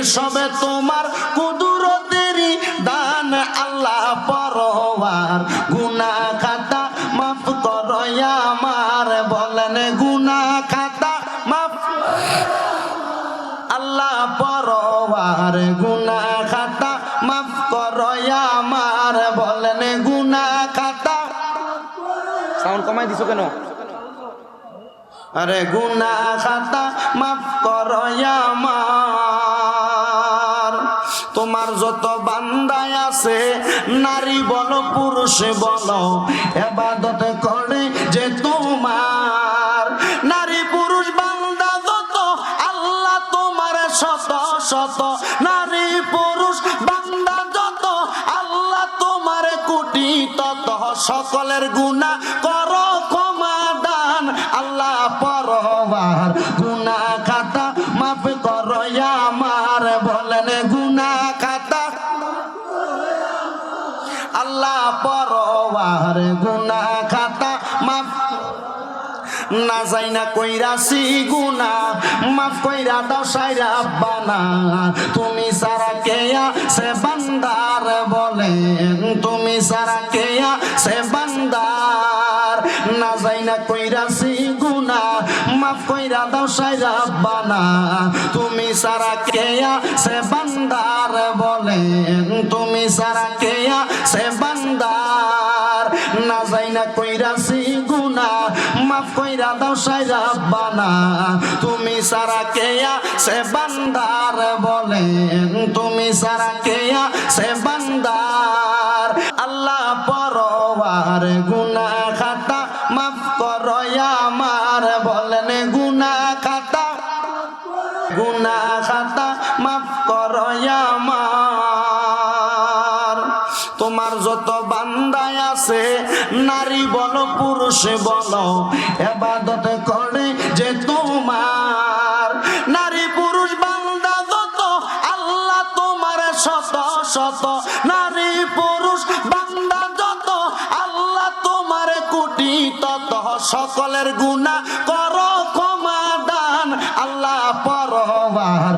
সবে তোমার কুদরতেরই দান আল্লাহ পরওয়ার গুনাহ খাতা মাফ করো আমার বলেন গুনাহ খাতা মাফ আল্লাহ পরওয়ার গুনাহ খাতা মাফ করো আমার বলেন গুনাহ খাতা সাউন্ড কমাই দিছো কেন আরে গুনাহ খাতা মাফ করো আমার তোমার যত বান্দা আছে নারী বলো পুরুষ বলো ইবাদত করে যে তোমার নারী পুরুষ বান্দা যত আল্লাহ তোমার শত শত নারী পুরুষ বান্দা যত আল্লাহ তোমার কোটি তত সকলের গুনাহ করো ক্ষমা দান আল্লাহ পরওয়ার গুনাহ খাতা মাফ করো আমার বলেন গুনাহ খাতা আল্লাহ পরওয়ার গুনাহ খাতা মাফ না যাই না কইরাছি গুনাহ মাফ কইরা দাও সাইরা বানা তুমি সারা কে আছে বান্দার বলেন তুমি সারা কে আছে বান্দার না যাই না কইরাছি গুনাহ মাফ কইরা দাও সাইরা বানা তুমি সারা কে আছে বান্দার বলেন তুমি সারা কে আছে বান্দার না যাই না কইরাছি গুনাহ মাফ কইরা দাও সাইরা বানা তুমি সারা কে আছে বান্দার বলেন তুমি সারা কে আছে বান্দার আল্লাহ পরওয়ার গুনাহ খাতা মাফ করো আমার বলেন গুনাহ খাতা মাফ করো আমার তোমার যত বান্দা আছে নারী বলো পুরুষ বলো ইবাদত করে যে তোমার নারী পুরুষ বান্দা যত আল্লাহ তোমার শত শত নারী পুরুষ বান্দা যত আল্লাহ তোমার কোটি তত সকলের গুনাহ করো ক্ষমা দান আল্লাহ পরওয়ার